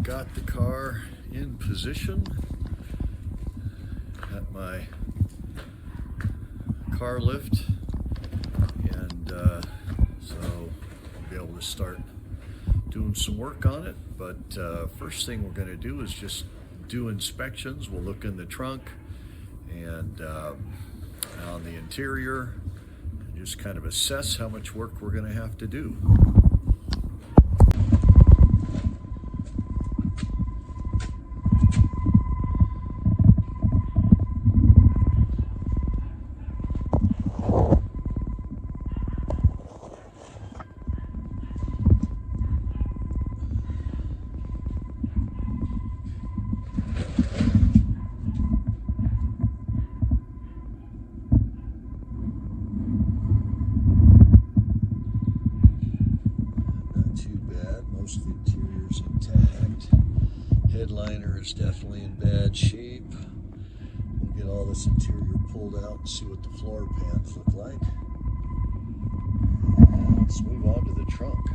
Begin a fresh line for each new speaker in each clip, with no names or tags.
got the car in position at my car lift, and so I'll be able to start doing some work on it. But first thing we're going to do is just do inspections. We'll look in the trunk and on the interior and just kind of assess how much work we're going to have to do. Most of the interior's intact. Headliner is definitely in bad shape. We'll get all this interior pulled out and see what the floor pans look like. Let's move on to the trunk.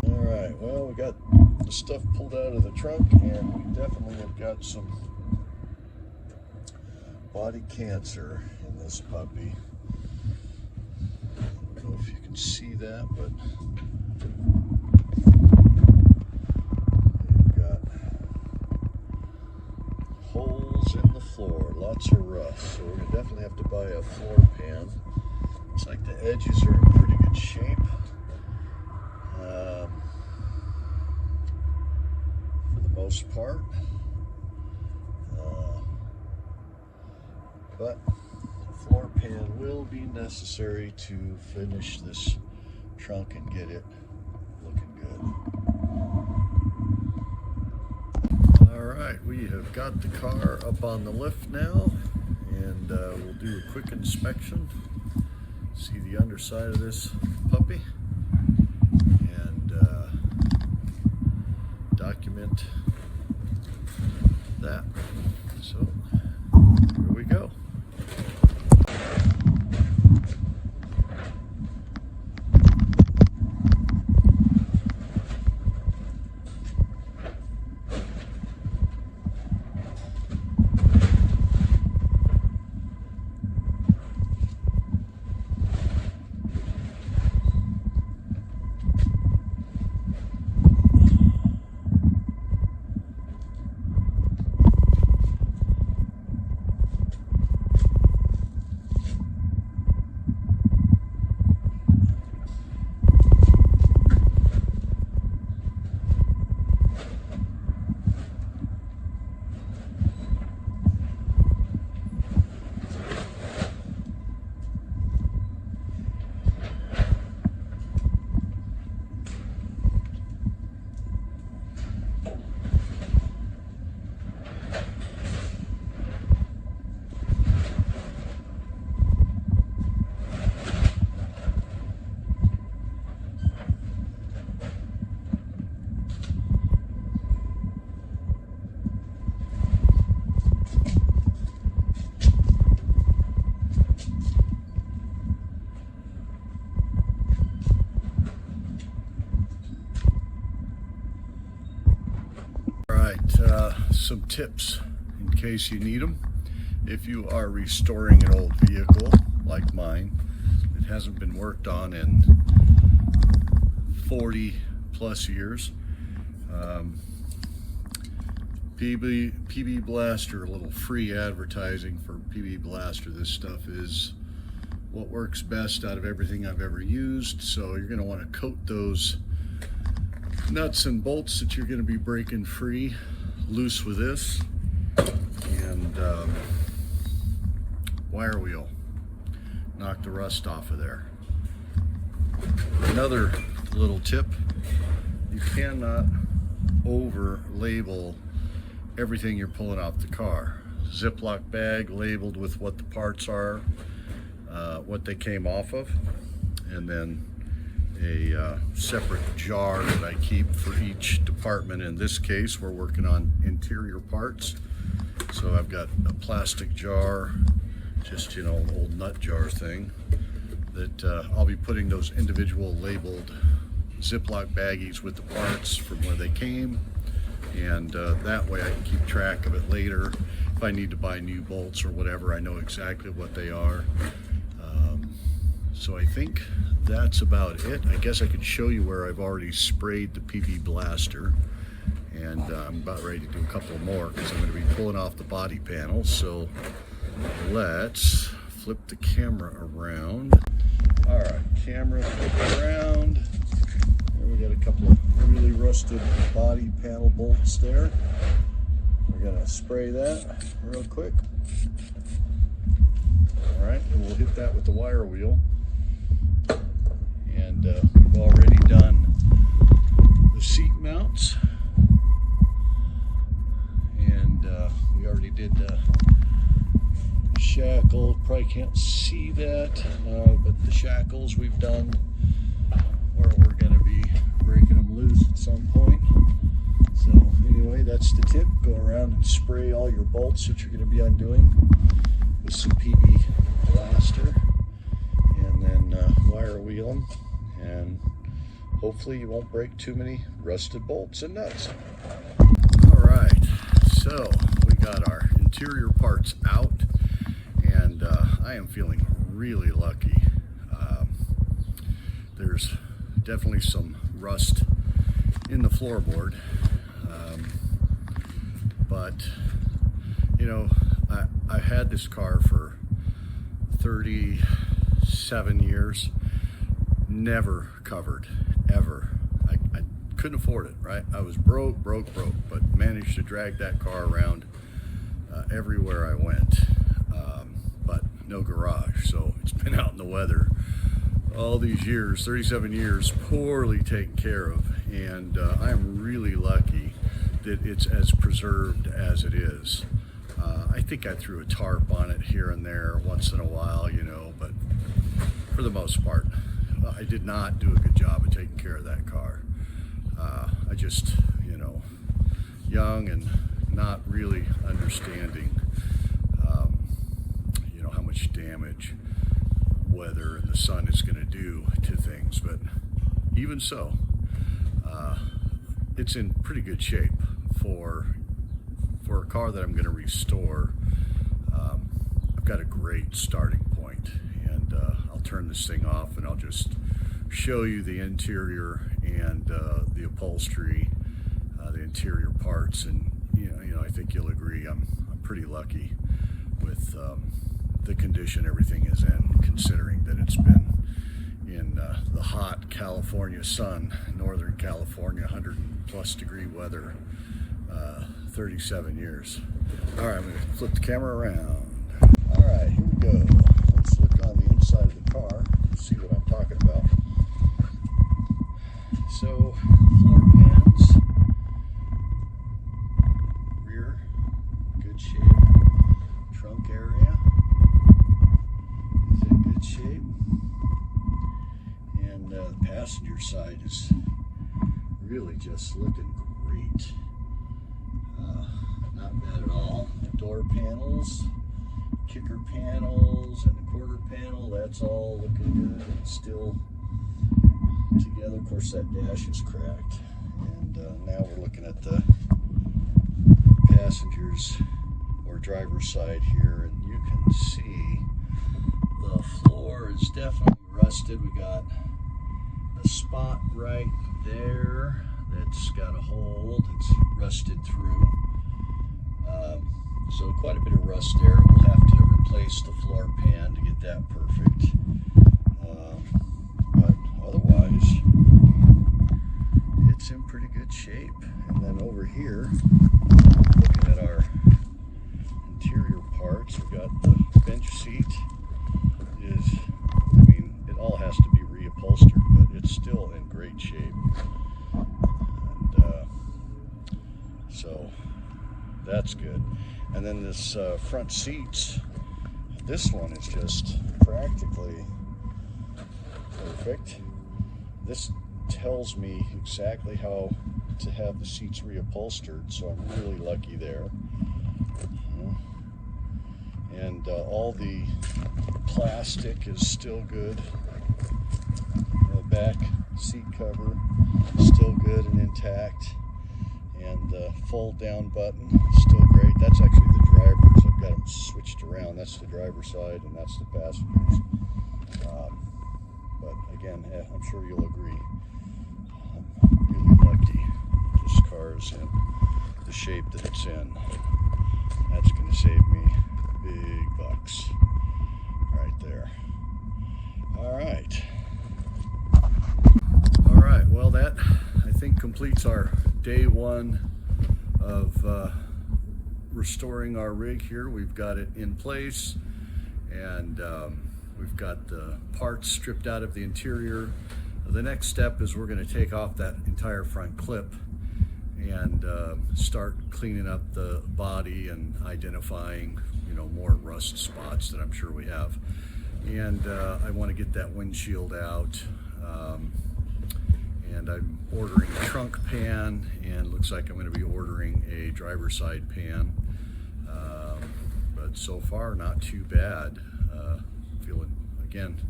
Alright, well, we got the stuff pulled out of the trunk, and we definitely have got some body cancer in this puppy. I don't know if you can see that, but holes in the floor, lots of rust, so we're going to definitely have to buy a floor pan. Looks like the edges are in pretty good shape. For the most part. But a floor pan will be necessary to finish this trunk and get it looking good. Alright, we have got the car up on the lift now, and we'll do a quick inspection, see the underside of this puppy, and document that. So, here we go. Some tips in case you need them. If you are restoring an old vehicle like mine, it hasn't been worked on in 40 plus years. PB Blaster, a little free advertising for PB Blaster. This stuff is what works best out of everything I've ever used. So you're going to want to coat those nuts and bolts that you're going to be breaking free loose with this, and wire wheel, knock the rust off of there. Another little tip, you cannot over label everything you're pulling out the car. Ziploc bag labeled with what the parts are, what they came off of, and then a separate jar that I keep for each department. In this case, we're working on interior parts, so I've got a plastic jar, just, you know, an old nut jar thing, that I'll be putting those individual labeled Ziploc baggies with the parts from where they came, and that way I can keep track of it later. If I need to buy new bolts or whatever, I know exactly what they are. So I think that's about it. I guess I could show you where I've already sprayed the PB blaster, and I'm about ready to do a couple more because I'm going to be pulling off the body panel. So let's flip the camera around. All right, camera flip around. There we got a couple of really rusted body panel bolts there. We're gonna spray that real quick. All right, and we'll hit that with the wire wheel. And we've already done the seat mounts. And we already did the shackle. Probably can't see that, but the shackles we've done, or we're gonna be breaking them loose at some point. So anyway, that's the tip. Go around and spray all your bolts that you're going to be undoing with some PB blaster, and then wire wheel them, and hopefully you won't break too many rusted bolts and nuts. All right, so we got our interior parts out, and I am feeling really lucky. There's definitely some rust in the floorboard. But you know, I had this car for 37 years, never covered, ever. I couldn't afford it, right? I was broke, but managed to drag that car around everywhere I went. But no garage, so it's been out in the weather all these years, 37 years, poorly taken care of, and I'm really lucky that it's as preserved as it is. I think I threw a tarp on it here and there once in a while, you know, but for the most part, I did not do a good job of taking care of that car. I just, you know, young and not really understanding, you know, how much damage weather and the sun is going to do to things. But even so, it's in pretty good shape for a car that I'm going to restore. I've got a great starting point, and I'll turn this thing off and I'll just show you the interior and the upholstery, the interior parts, and you know, I think you'll agree I'm pretty lucky with the condition everything is in, considering that it's been in the hot California sun, Northern California, 100+ degree weather, 37 years. All right, I'm gonna flip the camera around. All right, here we go. Let's look on the inside of the car, see what I'm talking about. So, floor pans, rear, good shape. Trunk area is in good shape. And the passenger side is really just looking great. Not bad at all. Door panels, kicker panels, and the quarter panel, that's all looking good. It's still together. Of course, that dash is cracked. And now we're looking at the passengers or driver's side here, and you can see the floor is definitely rusted. We got a spot right there that's got a hole that's rusted through. So quite a bit of rust there. We'll have to replace the floor pan to get that perfect. But otherwise, it's in pretty good shape. And then over here, looking at our interior parts, we've got the bench seat is, I mean, it all has to be reupholstered, but it's still in great shape. And so that's good. And then this front seats, this one is just practically perfect. This tells me exactly how to have the seats reupholstered, so I'm really lucky there. And all the plastic is still good. The back seat cover is still good and intact. And the fold down button, still great. That's actually the driver's. I've got them switched around. That's the driver's side and that's the passenger's. But again, I'm sure you'll agree, I'm really lucky. This car's in the shape that it's in. That's going to save me big bucks right there. All right. Well, that I think completes our day one of restoring our rig here. We've got it in place, and we've got the parts stripped out of the interior. The next step is we're going to take off that entire front clip and start cleaning up the body and identifying, more rust spots that I'm sure we have. And I want to get that windshield out. And I'm ordering a trunk pan, and looks like I'm going to be ordering a driver's side pan. But so far, not too bad.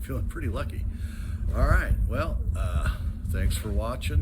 Feeling pretty lucky. All right, well, thanks for watching.